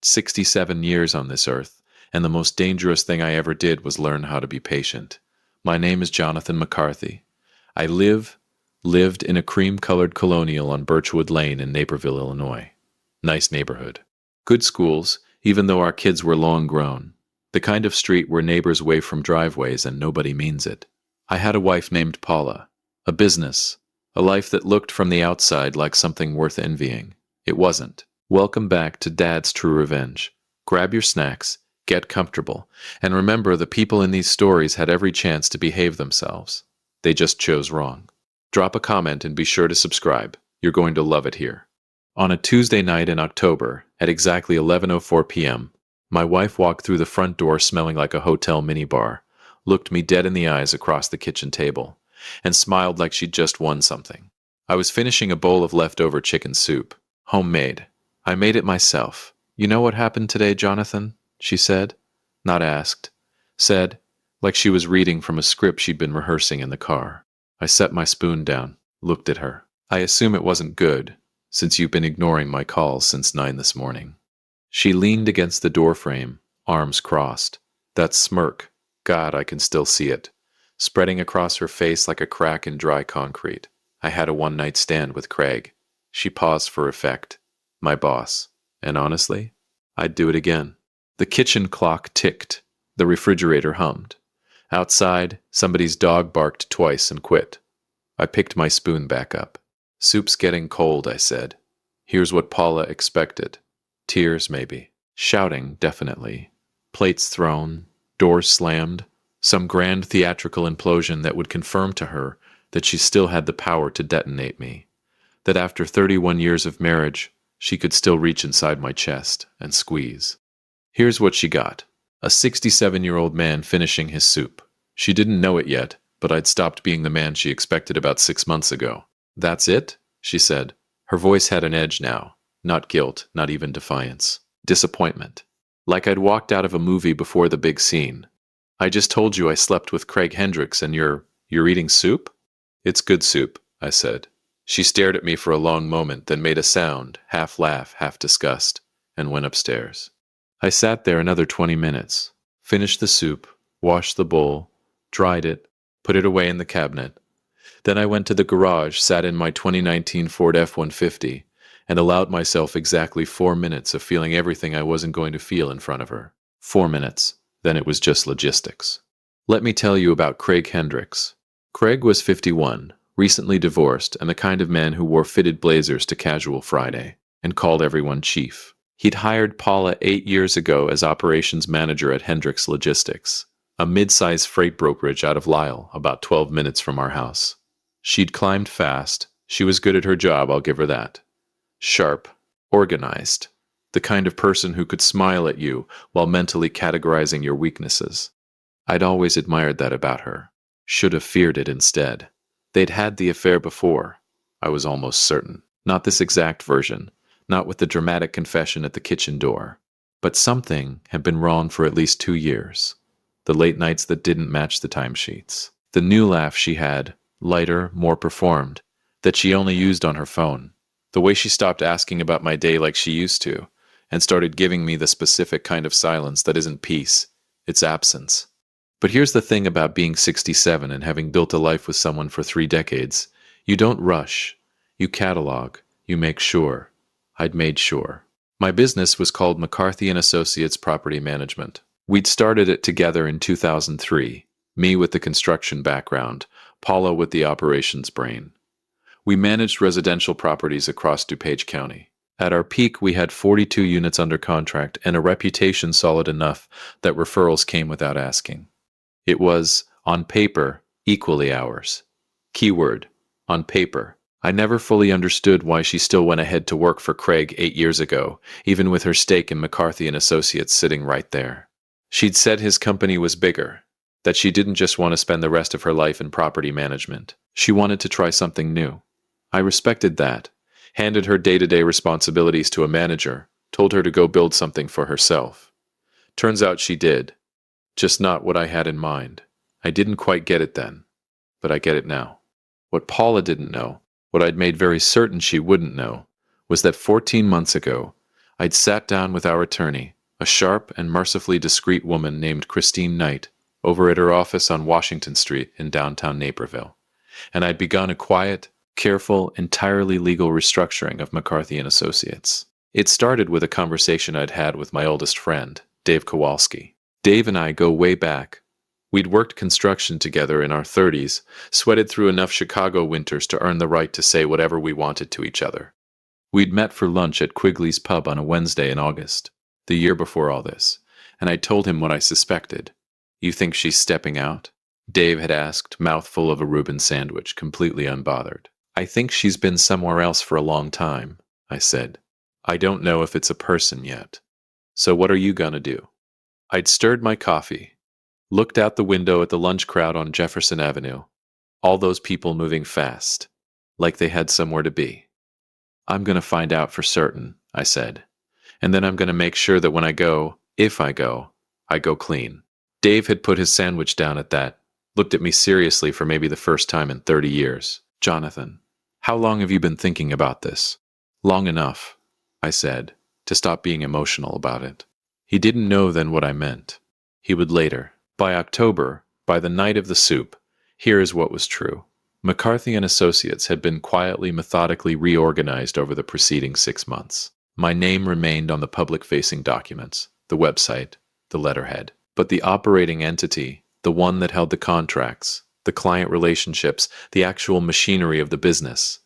67 years on this earth, and the most dangerous thing I ever did was learn how to be patient. My name is Jonathan McCarthy. I lived in a cream-colored colonial on Birchwood Lane in Naperville, Illinois. Nice neighborhood. Good schools, even though our kids were long grown. The kind of street where neighbors wave from driveways and nobody means it. I had a wife named Paula. A business. A life that looked from the outside like something worth envying. It wasn't. Welcome back to Dad's True Revenge. Grab your snacks, get comfortable, and remember the people in these stories had every chance to behave themselves. They just chose wrong. Drop a comment and be sure to subscribe. You're going to love it here. On a Tuesday night in October, at exactly 11:04 p.m., my wife walked through the front door smelling like a hotel minibar, looked me dead in the eyes across the kitchen table, and smiled like she'd just won something. I was finishing a bowl of leftover chicken soup. Homemade. I made it myself. You know what happened today, Jonathan? She said. Not asked. Said, like she was reading from a script she'd been rehearsing in the car. I set my spoon down, looked at her. I assume it wasn't good, since you've been ignoring my calls since 9 this morning. She leaned against the doorframe, arms crossed. That smirk, God, I can still see it, spreading across her face like a crack in dry concrete. I had a one-night stand with Craig. She paused for effect. My boss. And honestly, I'd do it again. The kitchen clock ticked. The refrigerator hummed. Outside, somebody's dog barked twice and quit. I picked my spoon back up. Soup's getting cold, I said. Here's what Paula expected. Tears, maybe. Shouting, definitely. Plates thrown. Doors slammed. Some grand theatrical implosion that would confirm to her that she still had the power to detonate me. That after 31 years of marriage, she could still reach inside my chest and squeeze. Here's what she got. A 67-year-old man finishing his soup. She didn't know it yet, but I'd stopped being the man she expected about 6 months ago. That's it? She said. Her voice had an edge now. Not guilt, not even defiance. Disappointment. Like I'd walked out of a movie before the big scene. I just told you I slept with Craig Hendricks and you're eating soup? It's good soup, I said. She stared at me for a long moment, then made a sound, half laugh, half disgust, and went upstairs. I sat there another 20 minutes, finished the soup, washed the bowl, dried it, put it away in the cabinet. Then I went to the garage, sat in my 2019 Ford F-150, and allowed myself exactly 4 minutes of feeling everything I wasn't going to feel in front of her. 4 minutes. Then it was just logistics. Let me tell you about Craig Hendricks. Craig was 51, recently divorced, and the kind of man who wore fitted blazers to casual Friday, and called everyone chief. He'd hired Paula 8 years ago as operations manager at Hendricks Logistics, a mid-size freight brokerage out of Lisle, about 12 minutes from our house. She'd climbed fast. She was good at her job, I'll give her that. Sharp, organized, the kind of person who could smile at you while mentally categorizing your weaknesses. I'd always admired that about her. Should have feared it instead. They'd had the affair before. I was almost certain. Not this exact version. Not with the dramatic confession at the kitchen door. But something had been wrong for at least 2 years. The late nights that didn't match the timesheets. The new laugh she had, lighter, more performed, that she only used on her phone. The way she stopped asking about my day like she used to, and started giving me the specific kind of silence that isn't peace, it's absence. But here's the thing about being 67 and having built a life with someone for 3 decades. You don't rush. You catalog. You make sure. I'd made sure. My business was called McCarthy & Associates Property Management. We'd started it together in 2003, me with the construction background, Paula with the operations brain. We managed residential properties across DuPage County. At our peak, we had 42 units under contract and a reputation solid enough that referrals came without asking. It was, on paper, equally ours. Keyword, on paper. I never fully understood why she still went ahead to work for Craig 8 years ago, even with her stake in McCarthy & Associates sitting right there. She'd said his company was bigger, that she didn't just want to spend the rest of her life in property management. She wanted to try something new. I respected that, handed her day-to-day responsibilities to a manager, told her to go build something for herself. Turns out she did. Just not what I had in mind. I didn't quite get it then, but I get it now. What Paula didn't know, what I'd made very certain she wouldn't know, was that 14 months ago, I'd sat down with our attorney, a sharp and mercifully discreet woman named Christine Knight, over at her office on Washington Street in downtown Naperville, and I'd begun a quiet, careful, entirely legal restructuring of McCarthy and Associates. It started with a conversation I'd had with my oldest friend, Dave Kowalski. Dave and I go way back. We'd worked construction together in our 30s, sweated through enough Chicago winters to earn the right to say whatever we wanted to each other. We'd met for lunch at Quigley's Pub on a Wednesday in August, the year before all this, and I told him what I suspected. "You think she's stepping out?" Dave had asked, mouthful of a Reuben sandwich, completely unbothered. "I think she's been somewhere else for a long time," I said. "I don't know if it's a person yet. So what are you gonna do?" I'd stirred my coffee, looked out the window at the lunch crowd on Jefferson Avenue, all those people moving fast, like they had somewhere to be. "I'm gonna find out for certain," I said, "and then I'm gonna make sure that when I go, if I go clean." Dave had put his sandwich down at that, looked at me seriously for maybe the first time in 30 years. "Jonathan, how long have you been thinking about this?" "Long enough," I said, to stop being emotional about it. He didn't know then what I meant. He would later. By October, by the night of the soup, here is what was true. McCarthy and Associates had been quietly, methodically reorganized over the preceding 6 months. My name remained on the public-facing documents, the website, the letterhead. But the operating entity, the one that held the contracts, the client relationships, the actual machinery of the business,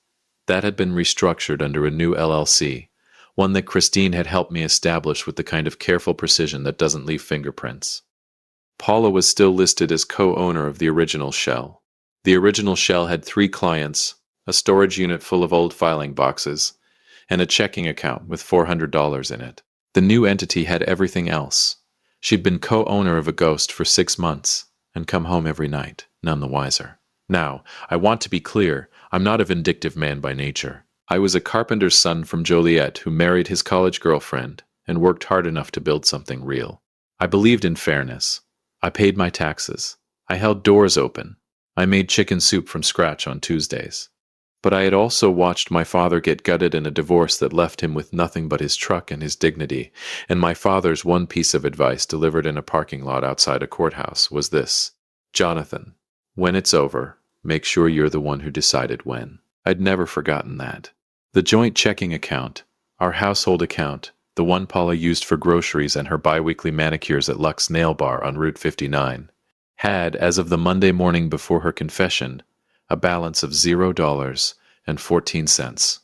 that had been restructured under a new LLC, one that Christine had helped me establish with the kind of careful precision that doesn't leave fingerprints. Paula was still listed as co-owner of the original shell. The original shell had 3 clients, a storage unit full of old filing boxes, and a checking account with $400 in it. The new entity had everything else. She'd been co-owner of a ghost for 6 months, and come home every night, none the wiser. Now, I want to be clear, I'm not a vindictive man by nature. I was a carpenter's son from Joliet who married his college girlfriend and worked hard enough to build something real. I believed in fairness. I paid my taxes. I held doors open. I made chicken soup from scratch on Tuesdays. But I had also watched my father get gutted in a divorce that left him with nothing but his truck and his dignity, and my father's one piece of advice delivered in a parking lot outside a courthouse was this: "Jonathan, when it's over, make sure you're the one who decided when." I'd never forgotten that. The joint checking account, our household account, the one Paula used for groceries and her bi-weekly manicures at Lux Nail Bar on Route 59, had, as of the Monday morning before her confession, a balance of $0.14.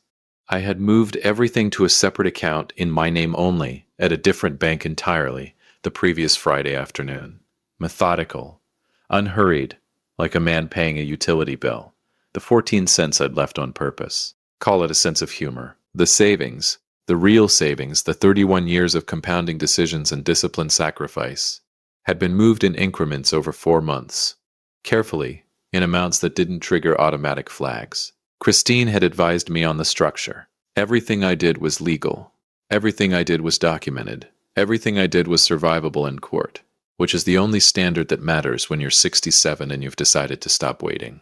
I had moved everything to a separate account in my name only, at a different bank entirely, the previous Friday afternoon. Methodical, unhurried, like a man paying a utility bill. The 14 cents I'd left on purpose. Call it a sense of humor. The savings, the real savings, the 31 years of compounding decisions and disciplined sacrifice, had been moved in increments over 4 months, carefully, in amounts that didn't trigger automatic flags. Christine had advised me on the structure. Everything I did was legal. Everything I did was documented. Everything I did was survivable in court, which is the only standard that matters when you're 67 and you've decided to stop waiting.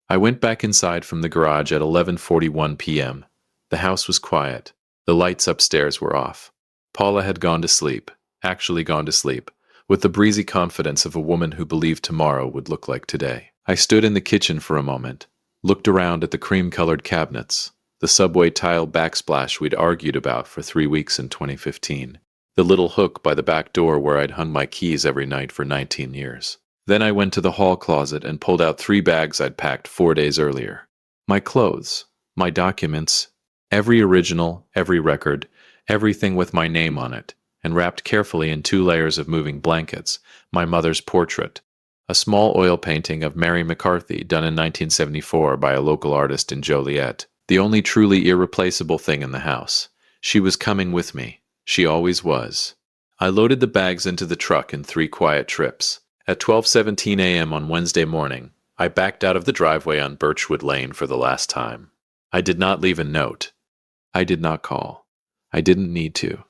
I went back inside from the garage at 11:41 p.m. The house was quiet. The lights upstairs were off. Paula had gone to sleep, actually gone to sleep, with the breezy confidence of a woman who believed tomorrow would look like today. I stood in the kitchen for a moment, looked around at the cream-colored cabinets, the subway tile backsplash we'd argued about for 3 weeks in 2015, the little hook by the back door where I'd hung my keys every night for 19 years. Then I went to the hall closet and pulled out 3 bags I'd packed 4 days earlier. My clothes, my documents, every original, every record, everything with my name on it, and wrapped carefully in 2 layers of moving blankets, my mother's portrait, a small oil painting of Mary McCarthy done in 1974 by a local artist in Joliet, the only truly irreplaceable thing in the house. She was coming with me. She always was. I loaded the bags into the truck in 3 quiet trips. At 12:17 a.m. on Wednesday morning, I backed out of the driveway on Birchwood Lane for the last time. I did not leave a note. I did not call. I didn't need to.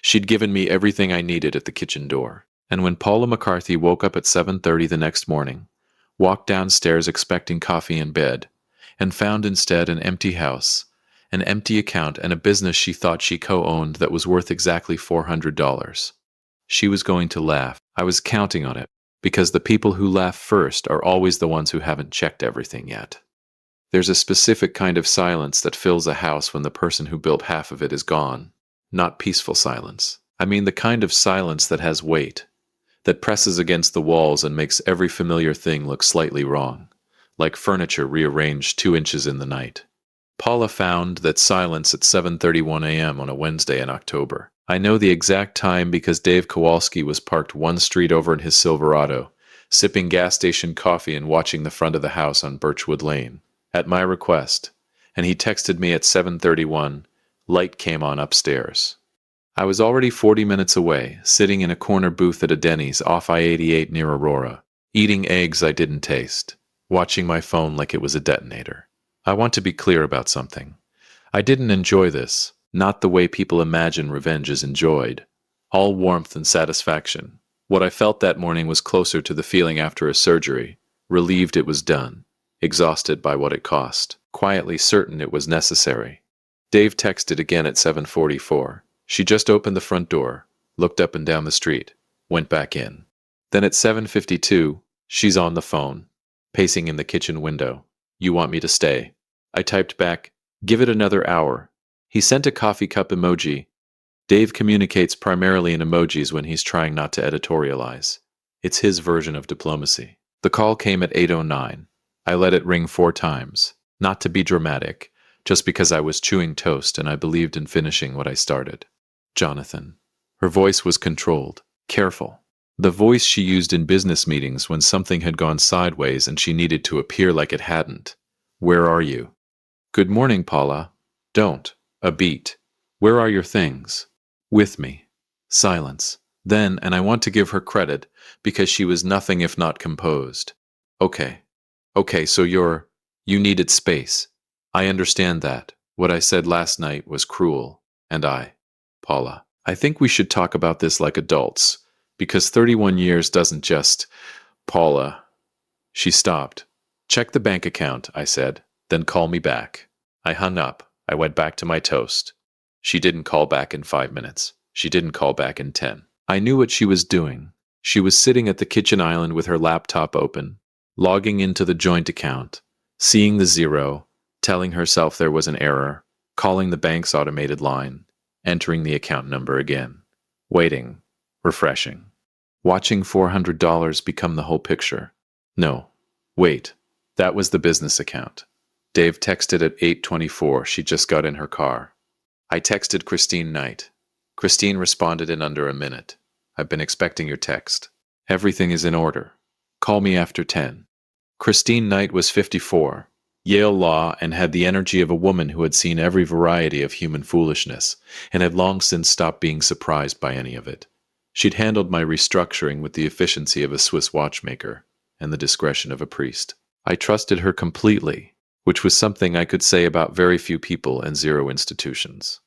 She'd given me everything I needed at the kitchen door. And when Paula McCarthy woke up at 7:30 the next morning, walked downstairs expecting coffee in bed, and found instead an empty house, an empty account, and a business she thought she co-owned that was worth exactly $400. She was going to laugh. I was counting on it, because the people who laugh first are always the ones who haven't checked everything yet. There's a specific kind of silence that fills a house when the person who built half of it is gone. Not peaceful silence. I mean the kind of silence that has weight, that presses against the walls and makes every familiar thing look slightly wrong, like furniture rearranged 2 inches in the night. Paula found that silence at 7:31 a.m. on a Wednesday in October. I know the exact time because Dave Kowalski was parked one street over in his Silverado, sipping gas station coffee and watching the front of the house on Birchwood Lane, at my request, and he texted me at 7:31, light came on upstairs. I was already 40 minutes away, sitting in a corner booth at a Denny's off I-88 near Aurora, eating eggs I didn't taste, watching my phone like it was a detonator. I want to be clear about something. I didn't enjoy this, not the way people imagine revenge is enjoyed. All warmth and satisfaction. What I felt that morning was closer to the feeling after a surgery, relieved it was done, exhausted by what it cost, quietly certain it was necessary. Dave texted again at 7:44. She just opened the front door, looked up and down the street, went back in. Then at 7:52, she's on the phone, pacing in the kitchen window. You want me to stay? I typed back, give it another hour. He sent a coffee cup emoji. Dave communicates primarily in emojis when he's trying not to editorialize. It's his version of diplomacy. The call came at 8:09. I let it ring 4 times, not to be dramatic, just because I was chewing toast and I believed in finishing what I started. Jonathan. Her voice was controlled, careful. The voice she used in business meetings when something had gone sideways and she needed to appear like it hadn't. Where are you? Good morning, Paula. Don't. A beat. Where are your things? With me. Silence. Then, and I want to give her credit, because she was nothing if not composed. Okay. Okay, so you needed space. I understand that. What I said last night was cruel. And Paula, I think we should talk about this like adults, because 31 years doesn't just... Paula. She stopped. Check the bank account, I said, then call me back. I hung up. I went back to my toast. She didn't call back in 5 minutes. She didn't call back in 10. I knew what she was doing. She was sitting at the kitchen island with her laptop open, logging into the joint account, seeing the zero, telling herself there was an error, calling the bank's automated line, entering the account number again, waiting, refreshing, watching $400 become the whole picture. No, wait, that was the business account. Dave texted at 8:24. She just got in her car. I texted Christine Knight. Christine responded in under a minute. I've been expecting your text. Everything is in order. Call me after 10. Christine Knight was 54, Yale Law, and had the energy of a woman who had seen every variety of human foolishness and had long since stopped being surprised by any of it. She'd handled my restructuring with the efficiency of a Swiss watchmaker and the discretion of a priest. I trusted her completely, which was something I could say about very few people and zero institutions.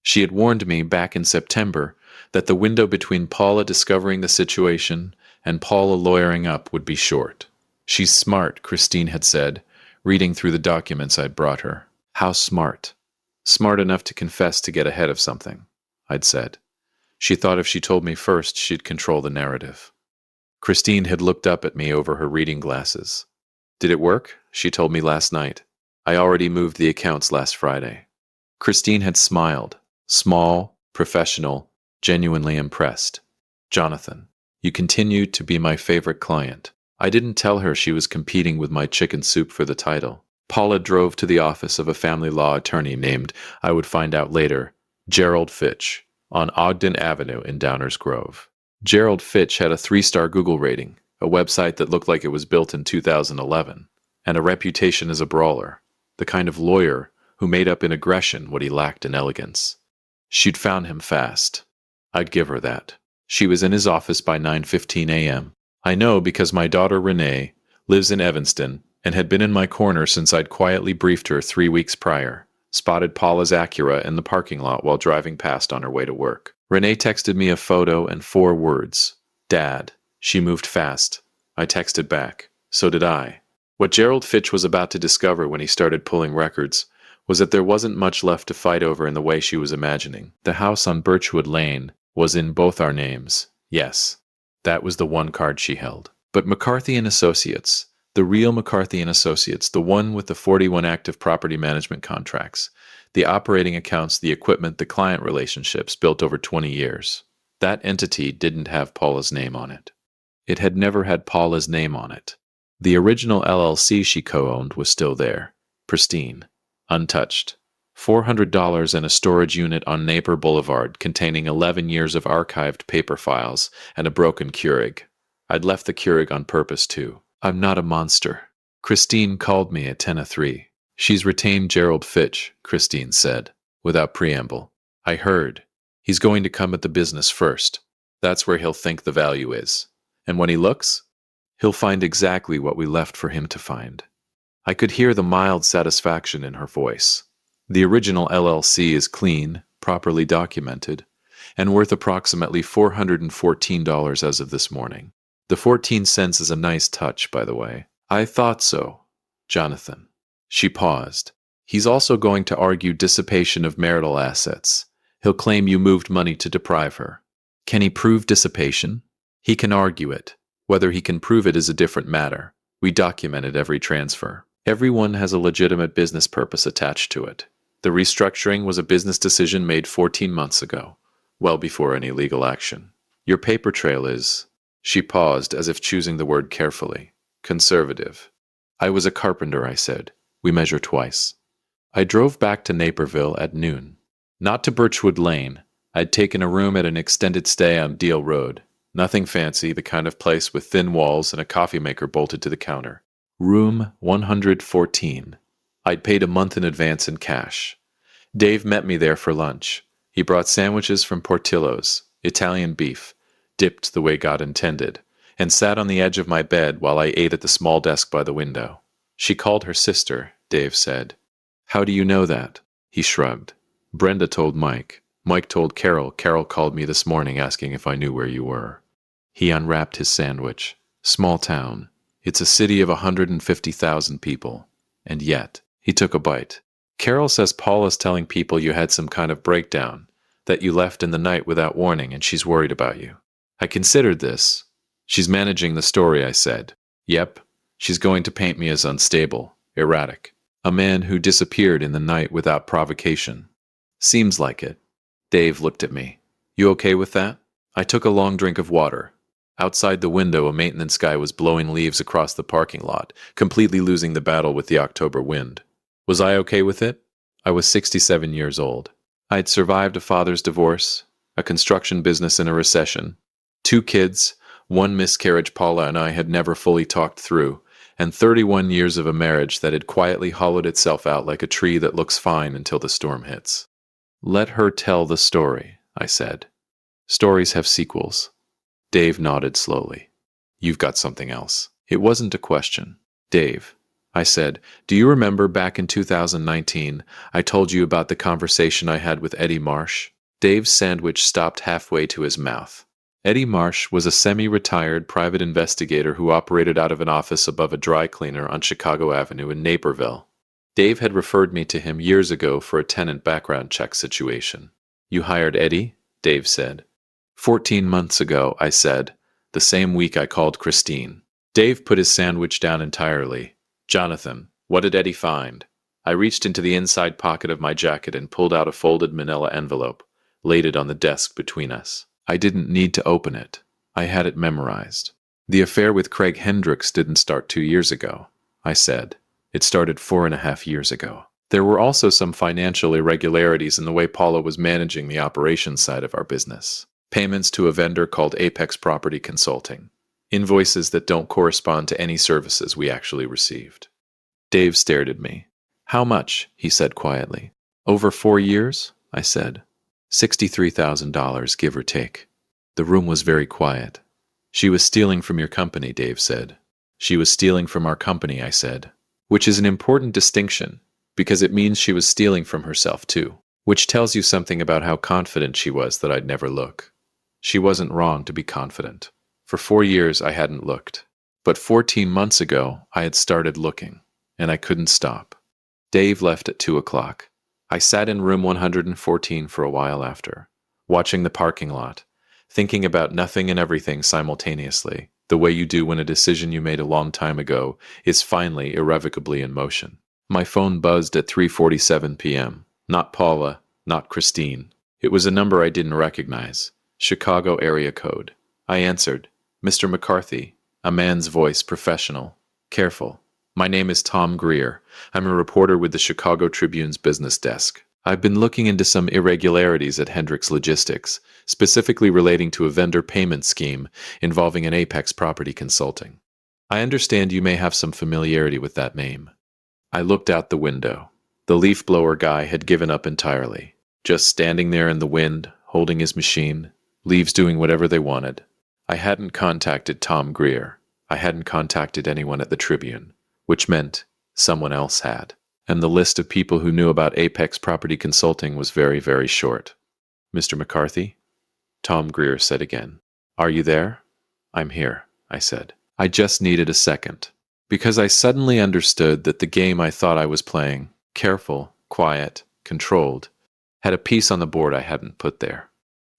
She had warned me back in September that the window between Paula discovering the situation and Paula lawyering up would be short. She's smart, Christine had said, reading through the documents I'd brought her. How smart? Smart enough to confess to get ahead of something, I'd said. She thought if she told me first, she'd control the narrative. Christine had looked up at me over her reading glasses. Did it work? She told me last night. I already moved the accounts last Friday. Christine had smiled, small, professional, genuinely impressed. Jonathan, you continue to be my favorite client. I didn't tell her she was competing with my chicken soup for the title. Paula drove to the office of a family law attorney named, I would find out later, Gerald Fitch, on Ogden Avenue in Downers Grove. Gerald Fitch had a 3-star Google rating, a website that looked like it was built in 2011, and a reputation as a brawler, the kind of lawyer who made up in aggression what he lacked in elegance. She'd found him fast. I'd give her that. She was in his office by 9:15 a.m. I know because my daughter Renee lives in Evanston and had been in my corner since I'd quietly briefed her 3 weeks prior, spotted Paula's Acura in the parking lot while driving past on her way to work. Renee texted me a photo and 4 words. Dad. She moved fast. I texted back. So did I. What Gerald Fitch was about to discover when he started pulling records was that there wasn't much left to fight over in the way she was imagining. The house on Birchwood Lane was in both our names. Yes, that was the one card she held. But McCarthy and Associates, the real McCarthy and Associates, the one with the 41 active property management contracts, the operating accounts, the equipment, the client relationships built over 20 years. That entity didn't have Paula's name on it. It had never had Paula's name on it. The original LLC she co-owned was still there, pristine, untouched. $400 and a storage unit on Napier Boulevard containing 11 years of archived paper files and a broken Keurig. I'd left the Keurig on purpose, too. I'm not a monster. Christine called me at 10:03. She's retained Gerald Fitch, Christine said, without preamble. I heard. He's going to come at the business first. That's where he'll think the value is. And when he looks, he'll find exactly what we left for him to find. I could hear the mild satisfaction in her voice. The original LLC is clean, properly documented, and worth approximately $414 as of this morning. The 14 cents is a nice touch, by the way. I thought so, Jonathan. She paused. He's also going to argue dissipation of marital assets. He'll claim you moved money to deprive her. Can he prove dissipation? He can argue it. Whether he can prove it is a different matter. We documented every transfer. Everyone has a legitimate business purpose attached to it. The restructuring was a business decision made 14 months ago, well before any legal action. Your paper trail is... She paused as if choosing the word carefully. Conservative. I was a carpenter, I said. We measure twice. I drove back to Naperville at noon. Not to Birchwood Lane. I'd taken a room at an extended stay on Deal Road. Nothing fancy, the kind of place with thin walls and a coffee maker bolted to the counter. Room 114. I'd paid a month in advance in cash. Dave met me there for lunch. He brought sandwiches from Portillo's, Italian beef, dipped the way God intended, and sat on the edge of my bed while I ate at the small desk by the window. She called her sister, Dave said. How do you know that? He shrugged. Brenda told Mike. Mike told Carol. Carol called me this morning asking if I knew where you were. He unwrapped his sandwich. Small town. It's a city of 150,000 people. And yet, he took a bite. Carol says Paula's telling people you had some kind of breakdown, that you left in the night without warning, and she's worried about you. I considered this. She's managing the story, I said. Yep, she's going to paint me as unstable, erratic. A man who disappeared in the night without provocation. Seems like it. Dave looked at me. You okay with that? I took a long drink of water. Outside the window, a maintenance guy was blowing leaves across the parking lot, completely losing the battle with the October wind. Was I okay with it? I was 67 years old. I had survived a father's divorce, a construction business in a recession, 2 kids, 1 miscarriage Paula and I had never fully talked through, and 31 years of a marriage that had quietly hollowed itself out like a tree that looks fine until the storm hits. Let her tell the story, I said. Stories have sequels. Dave nodded slowly. You've got something else. It wasn't a question. Dave, I said, do you remember back in 2019, I told you about the conversation I had with Eddie Marsh? Dave's sandwich stopped halfway to his mouth. Eddie Marsh was a semi-retired private investigator who operated out of an office above a dry cleaner on Chicago Avenue in Naperville. Dave had referred me to him years ago for a tenant background check situation. You hired Eddie? Dave said. 14 months ago, I said, the same week I called Christine. Dave put his sandwich down entirely. Jonathan, what did Eddie find? I reached into the inside pocket of my jacket and pulled out a folded manila envelope, laid it on the desk between us. I didn't need to open it. I had it memorized. The affair with Craig Hendricks didn't start 2 years ago, I said. It started 4.5 years ago. There were also some financial irregularities in the way Paula was managing the operations side of our business. Payments to a vendor called Apex Property Consulting. Invoices that don't correspond to any services we actually received. Dave stared at me. How much? He said quietly. Over 4 years? I said. $63,000, give or take. The room was very quiet. She was stealing from your company, Dave said. She was stealing from our company, I said. Which is an important distinction, because it means she was stealing from herself too. Which tells you something about how confident she was that I'd never look. She wasn't wrong to be confident. For 4 years I hadn't looked. But 14 months ago I had started looking, and I couldn't stop. Dave left at 2 o'clock. I sat in room 114 for a while after, watching the parking lot, thinking about nothing and everything simultaneously, the way you do when a decision you made a long time ago is finally irrevocably in motion. My phone buzzed at 3:47 p.m. Not Paula, not Christine. It was a number I didn't recognize. Chicago area code. I answered. Mr. McCarthy. A man's voice, professional. Careful. My name is Tom Greer. I'm a reporter with the Chicago Tribune's business desk. I've been looking into some irregularities at Hendricks Logistics, specifically relating to a vendor payment scheme involving an Apex Property Consulting. I understand you may have some familiarity with that name. I looked out the window. The leaf blower guy had given up entirely, just standing there in the wind, holding his machine, leaves doing whatever they wanted. I hadn't contacted Tom Greer. I hadn't contacted anyone at the Tribune, which meant someone else had. And the list of people who knew about Apex Property Consulting was very, very short. Mr. McCarthy? Tom Greer said again. Are you there? I'm here, I said. I just needed a second, because I suddenly understood that the game I thought I was playing, careful, quiet, controlled, had a piece on the board I hadn't put there.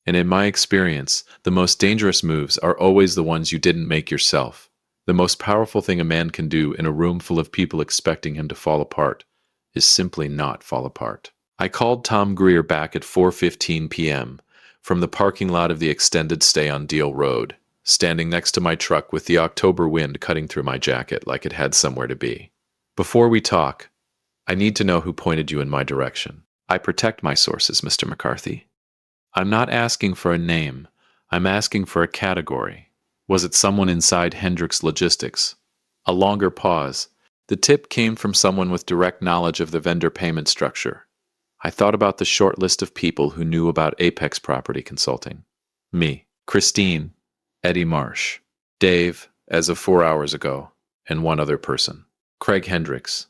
And in my experience, the most dangerous moves are always the ones you didn't make yourself. The most powerful thing a man can do in a room full of people expecting him to fall apart is simply not fall apart. I called Tom Greer back at 4:15 p.m. from the parking lot of the extended stay on Deal Road, standing next to my truck with the October wind cutting through my jacket like it had somewhere to be. Before we talk, I need to know who pointed you in my direction. I protect my sources, Mr. McCarthy. I'm not asking for a name. I'm asking for a category. Was it someone inside Hendricks Logistics? A longer pause. The tip came from someone with direct knowledge of the vendor payment structure. I thought about the short list of people who knew about Apex Property Consulting. Me, Christine, Eddie Marsh, Dave, as of 4 hours ago, and one other person. Craig Hendricks.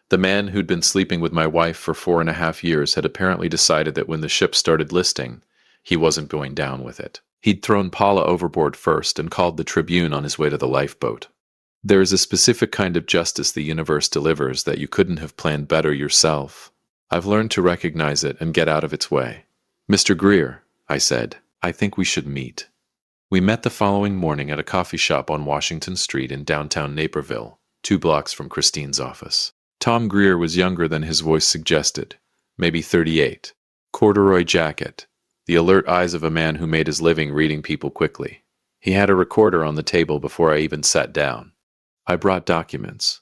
The man who'd been sleeping with my wife for 4.5 years had apparently decided that when the ship started listing, he wasn't going down with it. He'd thrown Paula overboard first and called the Tribune on his way to the lifeboat. There is a specific kind of justice the universe delivers that you couldn't have planned better yourself. I've learned to recognize it and get out of its way. Mr. Greer, I said, I think we should meet. We met the following morning at a coffee shop on Washington Street in downtown Naperville, 2 blocks from Christine's office. Tom Greer was younger than his voice suggested, maybe 38. Corduroy jacket, the alert eyes of a man who made his living reading people quickly. He had a recorder on the table before I even sat down. I brought documents.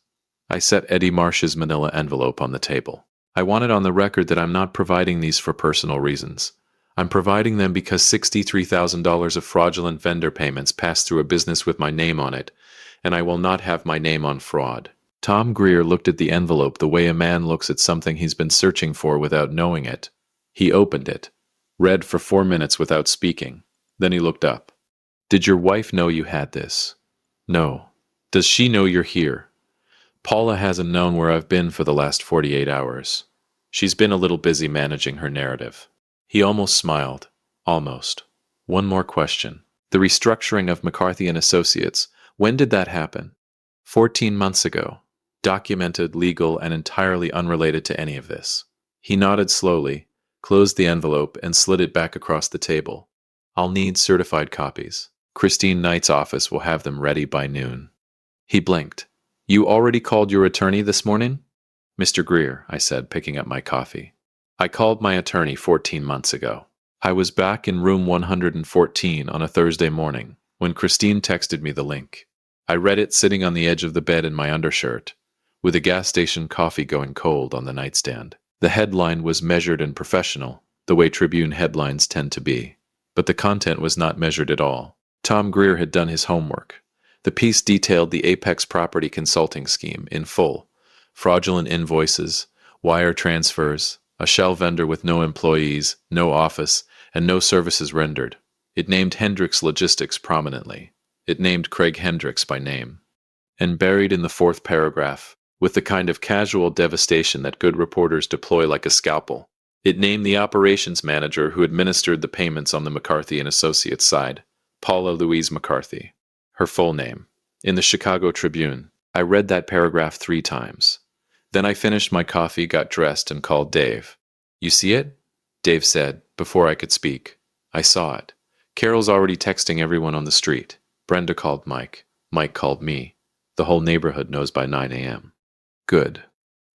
I set Eddie Marsh's manila envelope on the table. I wanted on the record that I'm not providing these for personal reasons. I'm providing them because $63,000 of fraudulent vendor payments passed through a business with my name on it, and I will not have my name on fraud. Tom Greer looked at the envelope the way a man looks at something he's been searching for without knowing it. He opened it, read for 4 minutes without speaking. Then he looked up. Did your wife know you had this? No. Does she know you're here? Paula hasn't known where I've been for the last 48 hours. She's been a little busy managing her narrative. He almost smiled. Almost. One more question. The restructuring of McCarthy and Associates, when did that happen? 14 months ago. Documented, legal, and entirely unrelated to any of this. He nodded slowly, closed the envelope, and slid it back across the table. I'll need certified copies. Christine Knight's office will have them ready by noon. He blinked. You already called your attorney this morning? Mr. Greer, I said, picking up my coffee. I called my attorney 14 months ago. I was back in room 114 on a Thursday morning when Christine texted me the link. I read it sitting on the edge of the bed in my undershirt, with a gas station coffee going cold on the nightstand. The headline was measured and professional, the way Tribune headlines tend to be. But the content was not measured at all. Tom Greer had done his homework. The piece detailed the Apex Property Consulting scheme in full. Fraudulent invoices, wire transfers, a shell vendor with no employees, no office, and no services rendered. It named Hendricks Logistics prominently. It named Craig Hendricks by name. And buried in the 4th paragraph, with the kind of casual devastation that good reporters deploy like a scalpel, it named the operations manager who administered the payments on the McCarthy and Associates side, Paula Louise McCarthy. Her full name. In the Chicago Tribune. I read that paragraph 3 times. Then I finished my coffee, got dressed, and called Dave. You see it? Dave said, before I could speak. I saw it. Carol's already texting everyone on the street. Brenda called Mike. Mike called me. The whole neighborhood knows by 9 a.m. Good.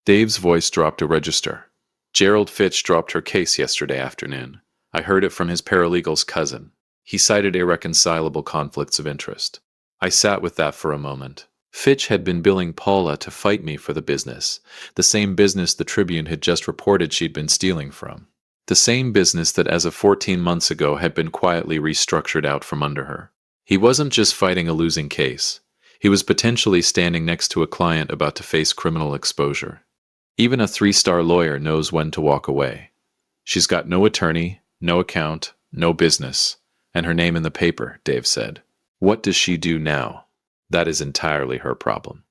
Dave's voice dropped a register. Gerald Fitch dropped her case yesterday afternoon. I heard it from his paralegal's cousin. He cited irreconcilable conflicts of interest. I sat with that for a moment. Fitch had been billing Paula to fight me for the business, the same business the Tribune had just reported she'd been stealing from. The same business that as of 14 months ago had been quietly restructured out from under her. He wasn't just fighting a losing case. He was potentially standing next to a client about to face criminal exposure. Even a 3-star lawyer knows when to walk away. She's got no attorney, no account, no business, and her name in the paper, Dave said. What does she do now? That is entirely her problem.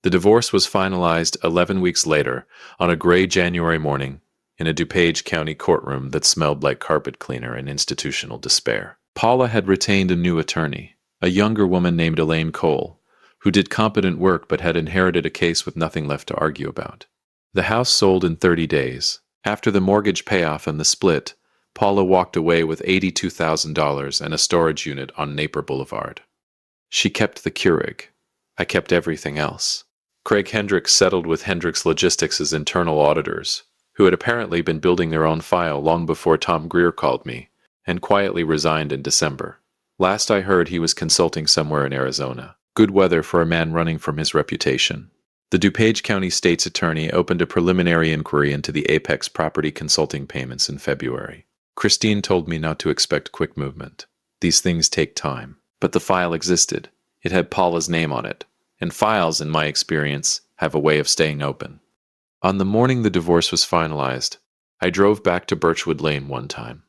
The divorce was finalized 11 weeks later on a gray January morning in a DuPage County courtroom that smelled like carpet cleaner and institutional despair. Paula had retained a new attorney, a younger woman named Elaine Cole, who did competent work but had inherited a case with nothing left to argue about. The house sold in 30 days. After the mortgage payoff and the split, Paula walked away with $82,000 and a storage unit on Napier Boulevard. She kept the Keurig. I kept everything else. Craig Hendricks settled with Hendricks Logistics' internal auditors, who had apparently been building their own file long before Tom Greer called me, and quietly resigned in December. Last I heard, he was consulting somewhere in Arizona. Good weather for a man running from his reputation. The DuPage County State's Attorney opened a preliminary inquiry into the Apex property consulting payments in February. Christine told me not to expect quick movement. These things take time. But the file existed. It had Paula's name on it. And files, in my experience, have a way of staying open. On the morning the divorce was finalized, I drove back to Birchwood Lane one time.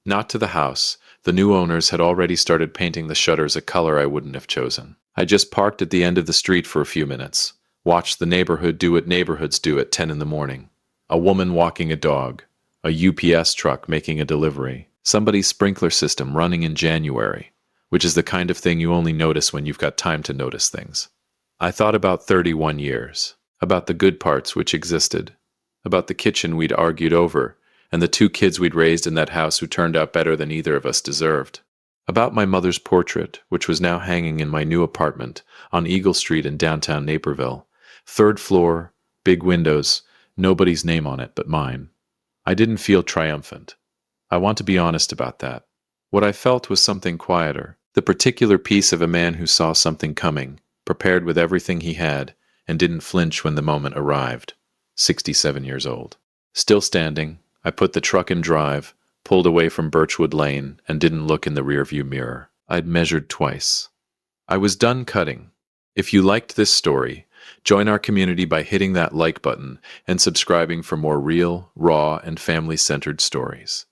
Not to the house. The new owners had already started painting the shutters a color I wouldn't have chosen. I just parked at the end of the street for a few minutes. Watched the neighborhood do what neighborhoods do at 10 in the morning. A woman walking a dog. A UPS truck making a delivery. Somebody's sprinkler system running in January, which is the kind of thing you only notice when you've got time to notice things. I thought about 31 years. About the good parts which existed. About the kitchen we'd argued over, and the 2 kids we'd raised in that house who turned out better than either of us deserved. About my mother's portrait, which was now hanging in my new apartment on Eagle Street in downtown Naperville. 3rd floor, big windows, nobody's name on it but mine. I didn't feel triumphant. I want to be honest about that. What I felt was something quieter, the particular peace of a man who saw something coming, prepared with everything he had, and didn't flinch when the moment arrived. 67 years old. Still standing, I put the truck in drive, pulled away from Birchwood Lane, and didn't look in the rearview mirror. I'd measured twice. I was done cutting. If you liked this story, join our community by hitting that like button and subscribing for more real, raw, and family-centered stories.